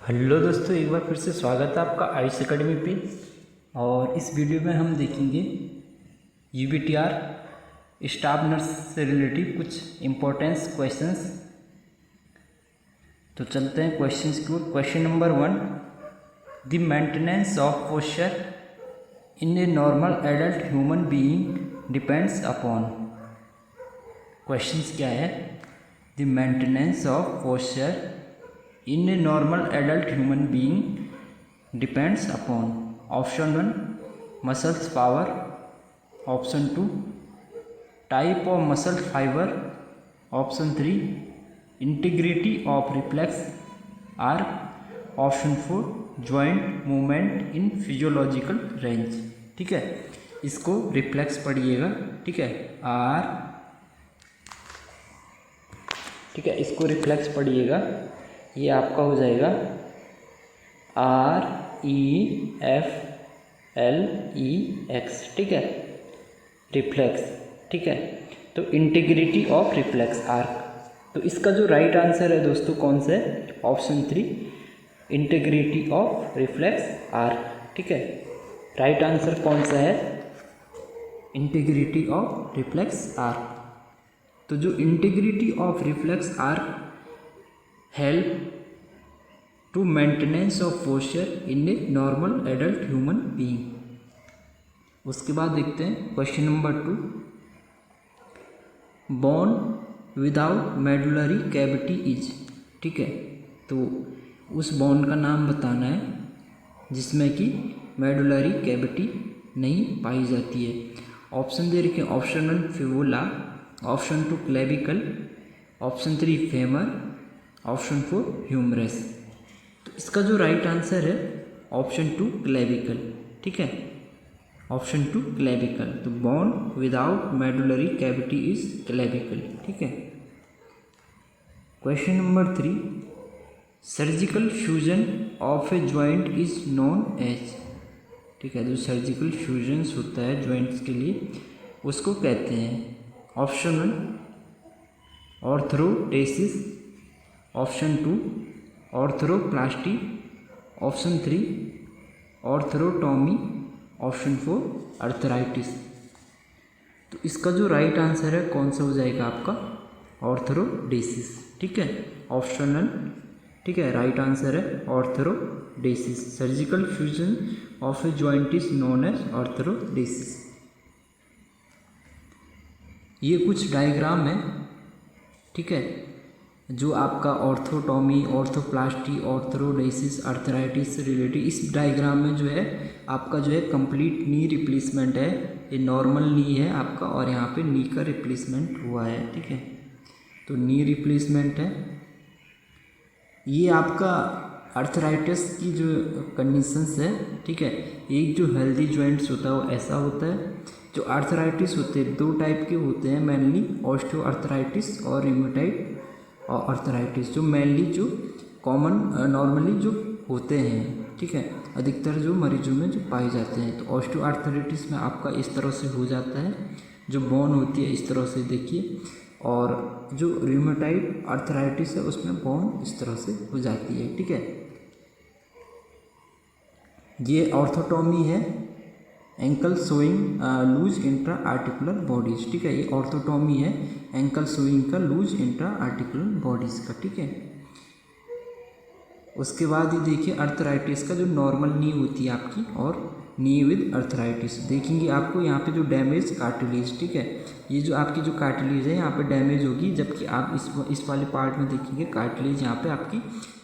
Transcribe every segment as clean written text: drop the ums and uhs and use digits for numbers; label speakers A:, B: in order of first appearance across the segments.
A: Hello दोस्तों, एक बार फिर से स्वागत है आपका आयुष एकेडमी पे। और इस वीडियो में हम देखेंगे यूबीटीआर स्टाफ नर्स से रिलेटिव कुछ इम्पोर्टेंस क्वेश्चंस। तो चलते हैं क्वेश्चंस की ओर। Question number 1, the maintenance of posture in a normal adult human being depends upon. Questions क्या है? The maintenance of posture in a normal adult human being depends upon option 1 muscles power, option 2 type of muscle fiber, option 3 integrity of reflex arc, option 4 joint movement in physiological range। ठीक है, इसको reflex पढ़िएगा। ठीक है, ठीक है, इसको reflex पढ़िएगा। ये आपका हो जाएगा REFLEX। ठीक है, रिफ्लेक्स। ठीक है, तो इंटीग्रिटी ऑफ रिफ्लेक्स आर्क। तो इसका जो राइट आंसर है दोस्तों कौन सा है? Option 3 integrity of reflex arc. ठीक है, राइट आंसर कौन सा है? Integrity of reflex arc. तो जो integrity of reflex arc help to maintenance of posture in a normal adult human being. उसके बाद देखते हैं question number 2, bone without medullary cavity is. ठीक है, तो उस बोन का नाम बताना है जिसमें कि मेडुलरी कैविटी नहीं पाई जाती है। ऑप्शन दे रखे, option 1 fibula, option 2 clavicle, option 3 femur, option 4 humerus. तो इसका जो राइट आंसर है ऑप्शन 2 क्लेविकल। ठीक है, ऑप्शन 2 क्लेविकल। तो bone without medullary cavity is clavicle. ठीक है, question number 3, surgical fusion of a joint is known as. ठीक है, जो सर्जिकल फ्यूजन्स होता है जॉइंट्स के लिए उसको कहते हैं। Option 1 arthrodesis, option 2 arthroplasty, option 3 arthrotomy, option 4 arthritis. तो इसका जो राइट आंसर है कौन सा हो जाएगा आपका? ऑर्थरोडेसिस। ठीक है, ऑप्शन 1 ठीक है, राइट आंसर है arthrodesis. Surgical fusion of a joint is known as arthrodesis. ये कुछ डायग्राम है। ठीक है, जो आपका ऑर्थोटॉमी, ऑर्थोप्लास्टी, ऑर्थरोडेसिस, अर्थराइटिस से रिलेटेड इस डायग्राम में जो है आपका जो है कंप्लीट नी रिप्लेसमेंट है। ये नॉर्मल नी है आपका और यहाँ पे नी का रिप्लेसमेंट हुआ है। ठीक है, तो नी रिप्लेसमेंट है। ये आपका अर्थराइटिस की जो कंडीशंस है। ठीक है, एक जो हेल्दी जॉइंट्स होता है वो ऐसा होता है। जो अर्थराइटिस होते हैं दो टाइप के होते हैं मेनली, ऑस्टियोआर्थराइटिस और रिमेटॉइड और अर्थराइटिस, जो मेनली जो कॉमन नॉर्मली जो होते हैं। ठीक है, अधिकतर जो मरीजों में जो पाए जाते हैं। तो ऑस्टियोआर्थराइटिस में आपका इस तरह से हो जाता है, जो बोन होती है इस तरह से देखिए, और जो रिमेटॉइड अर्थराइटिस है उसमें बोन इस तरह से हो जाती है। ठीक है, ये ऑर्थोटॉमी है, ankle showing loose intra articular bodies. ठीक है, ये ऑर्थोटॉमी है, एंकल सोइंग का लूज इंट्रा आर्टिकुलर बॉडीज का। ठीक है, उसके बाद ये देखिए अर्थराइटिस का जो नॉर्मल नी होती है आपकी और नी विद अर्थराइटिस। देखेंगे आपको यहाँ पे जो डैमेज कार्टिलेज। ठीक है, ये जो आपकी जो कार्टिलेज है यहाँ पे डैमेज होगी, जबकि आप इस वाले पार्ट में देखेंगे कार्टिलेज यहाँ पे आपकी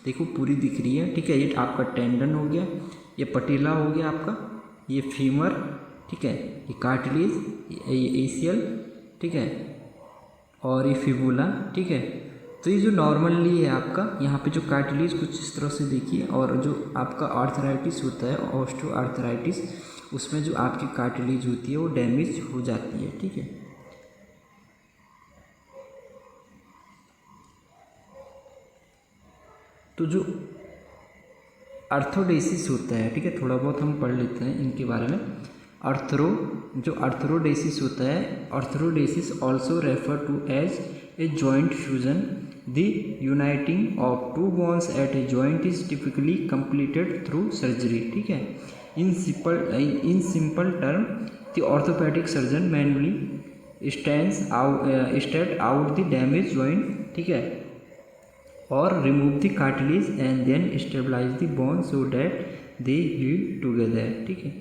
A: देखो पूरी दिख रही है। ठीक है, ये आपका टेंडन हो गया, ये पटीला हो गया आपका, ये फीमर। ठीक है, ये कार्टिलेज, ये एसीएल। ठीक है, और ये फिबुला। ठीक है, तो ये जो नॉर्मली है आपका यहाँ पे जो कार्टिलेज कुछ इस तरह से देखिए, और जो आपका आर्थराइटिस होता है ऑस्टियोआर्थराइटिस उसमें जो आपकी कार्टिलेज होती है वो डैमेज हो जाती है। ठीक है, तो जो अर्थोडेसिस होता है, ठीक है, थोड़ा बहुत हम पढ़ लेते हैं इनके बारे में। जो अर्थरोडेसिस होता है, arthrodesis also refer to as a joint fusion the uniting of two bones at a joint is typically completed through surgery. ठीक है, in simple term the orthopaedic surgeon manually state out the damage joint, ठीक है, और remove the cartilage and then stabilize the bone so that they heal together. ठीक है,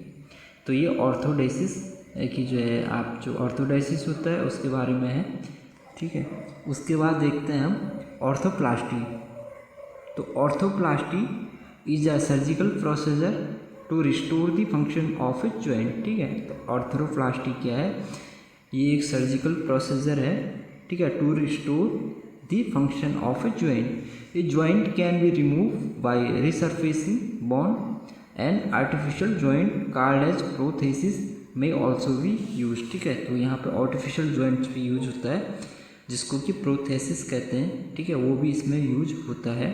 A: तो ये ऑर्थोडेसिस की जो है आप जो ऑर्थोडेसिस होता है उसके बारे में है। ठीक है, उसके बाद देखते हैं हम ऑर्थोप्लास्टी। तो arthroplasty is a surgical procedure to restore the function of a joint. ठीक है, तो ऑर्थोप्लास्टी क्या है, ये एक सर्जिकल प्रोसीजर है, ठीक है, to restore the function of a joint. A joint can be remove by resurfacing bone and artificial joint called as prosthesis में ऑल्सो भी यूज। ठीक है, तो यहाँ पे आर्टिफिशियल जॉइंट्स भी यूज होता है जिसको कि प्रोथेसिस कहते हैं। ठीक है, वो भी इसमें यूज होता है।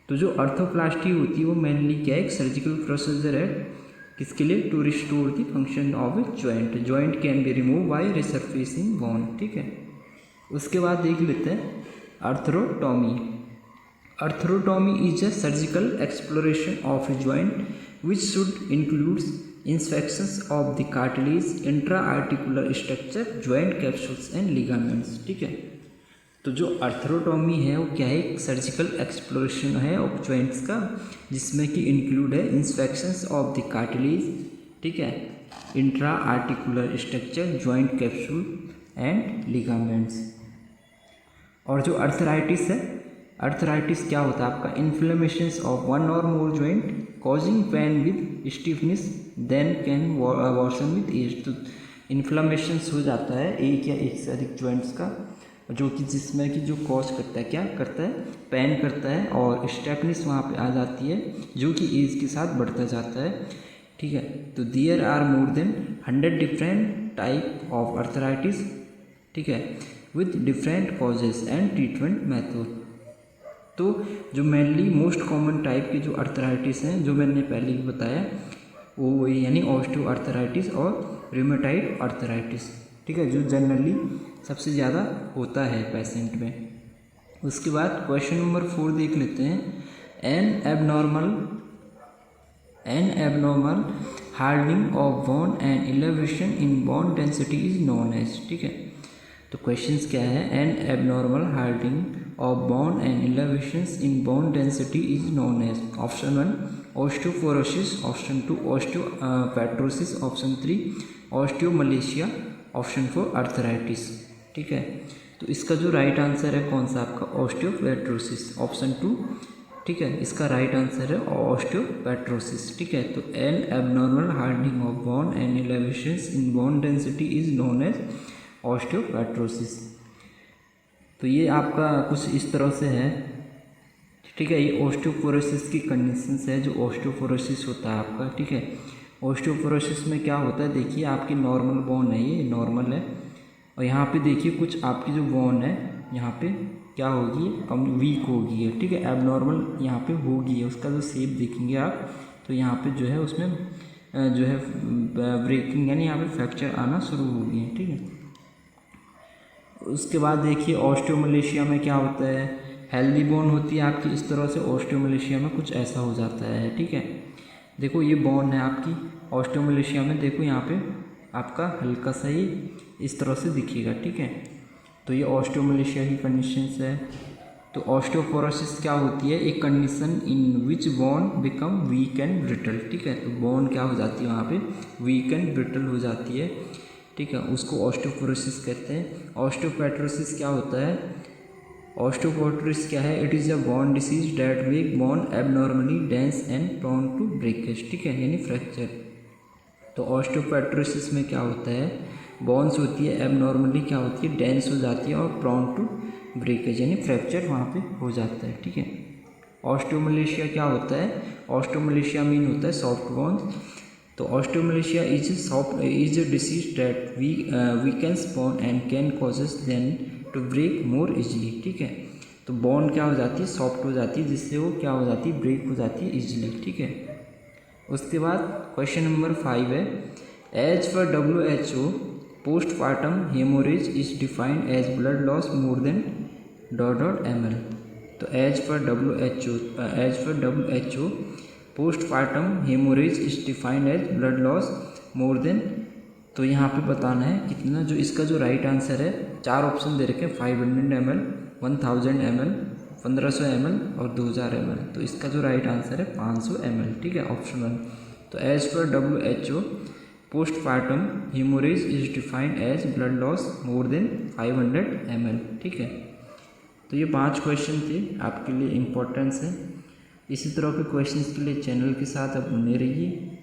A: तो जो ऑर्थोप्लास्टी होती है वो मेनली क्या है, एक सर्जिकल प्रोसीजर है, किसके लिए, to restore the function of a joint. Joint can be remove by resurfacing bone. ठीक है, उसके बाद देख लेते हैं आर्थरोटॉमी। Arthrotomy is a surgical exploration of a joint which should include inspections of the cartilage, intra-articular structure, joint capsules and ligaments। ठीक है, तो जो आर्थरोटॉमी है वो क्या है, एक सर्जिकल एक्सप्लोरेशन है ऑफ जॉइंट्स का, जिसमें कि इंक्लूड है इंस्पेक्शंस ऑफ द कार्टिलेज, ठीक है, intra articular structure, joint capsule and ligaments. और जो अर्थराइटिस है, अर्थराइटिस क्या होता है आपका, इन्फ्लेमेशंस ऑफ वन और more joint causing pain with stiffness then can worsen with age. तो इन्फ्लेमेशंस हो जाता है एक या एक से अधिक जॉइंट्स का, जो कि जिसमें कि जो कॉज करता है, क्या करता है, पेन करता है और स्टिफनेस वहाँ पे आ जाती है, जो कि एज के साथ बढ़ता जाता है। ठीक है, तो there are more than 100 different type of arthritis, ठीक है, with different causes and treatment method. तो जो मेनली मोस्ट कॉमन टाइप के जो अर्थराइटिस हैं, जो मैंने पहले भी बताया, वो वही यानी ऑस्टियोआर्थराइटिस और रूमेटॉइड अर्थराइटिस। ठीक है, जो जनरली सबसे ज़्यादा होता है पेशेंट में। उसके बाद क्वेश्चन नंबर 4 देख लेते हैं। An abnormal hardening of bone and elevation in bone density is known as. ठीक है, तो क्वेश्चंस क्या है, an abnormal hardening of bone and elevations in bone density is known as option 1 osteoporosis, option 2 osteopetrosis, option 3 osteomalacia, option 4 arthritis। ठीक है, तो इसका जो राइट आंसर है कौन सा आपका, osteopetrosis, ऑप्शन 2। ठीक है, इसका राइट आंसर है osteopetrosis। ठीक है, तो an abnormal hardening of bone and elevations in bone density is known as osteopetrosis। तो ये आपका कुछ इस तरह से है। ठीक है, ये ऑस्टियोपोरोसिस की कंडीशंस है, जो ऑस्टियोपोरोसिस होता है आपका। ठीक है, ऑस्टियोपोरोसिस में क्या होता है, देखिए आपकी नॉर्मल बोन है, ये नॉर्मल है, और यहाँ पे देखिए कुछ आपकी जो बोन है यहाँ पे क्या होगी, कम वीक होगी है। ठीक है, एबनॉर्मल यहाँ पे होगी है, उसका जो शेप देखेंगे आप तो यहाँ पे जो है उसमें जो है ब्रेकिंग यानी यहाँ पे फ्रैक्चर आना शुरू हो गई है। ठीक है, उसके बाद देखिए ऑस्टियोमलेशिया में क्या होता है, हेल्दी बोन होती है आपकी इस तरह से, ऑस्टियोमलेशिया में कुछ ऐसा हो जाता है। ठीक है, देखो ये बोन है आपकी, ऑस्टियोमलेशिया में देखो यहाँ पे आपका हल्का सा ही इस तरह से दिखेगा। ठीक है, तो ये ऑस्टियोमलेशिया की कंडीशंस है। तो ऑस्टियोपोरोसिस क्या होती है, एक condition in which bone become weak and brittle. ठीक है, तो बोन क्या हो जाती है वहाँ पे, वीक एंड ब्रिटल हो जाती है। ठीक है, उसको ऑस्टियोपोरोसिस कहते हैं। ऑस्टियोपेट्रोसिस क्या होता है, ऑस्टियोपोरोसिस क्या है, it is a bone disease that make bone abnormally dense and prone to breakage. ठीक है, यानी फ्रैक्चर। तो ऑस्टियोपेट्रोसिस में क्या होता है, बोन्स होती है एबनॉर्मली क्या होती है, डेंस हो जाती है और प्रोन टू ब्रेकेज यानी फ्रैक्चर वहाँ पे हो जाता है। ठीक है, ऑस्टियोमलेशिया क्या होता है, ऑस्टियोमलेशिया मीन होता है सॉफ्ट बोन्स। तो osteomalacia is a disease that weakens bone and can causes them to break more easily. ठीक है, तो बोन क्या हो जाती है, सॉफ्ट हो जाती है, जिससे वो क्या हो जाती है, ब्रेक हो जाती है इजीली। ठीक है, उसके बाद क्वेश्चन नंबर 5 है, as per WHO postpartum haemorrhage is defined as blood loss more than .ml। तो as per WHO postpartum haemorrhage is defined as blood loss more than, तो यहाँ पे बताना है कितना, जो इसका जो राइट आंसर है 4 ऑप्शन दे रखे हैं 500 ml, 1000 ml, 1500 ml और 2000 ml। तो इसका जो राइट आंसर है 500 ml, ठीक है, ऑप्शन 1। तो as per WHO postpartum haemorrhage is defined as blood loss more than 500 ml, ठीक है। तो ये 5 क्वेश्चन थे, आपके लिए इम्पोर्टेंस है। इसी तरह के क्वेश्चंस के लिए चैनल के साथ आप बने रहिए।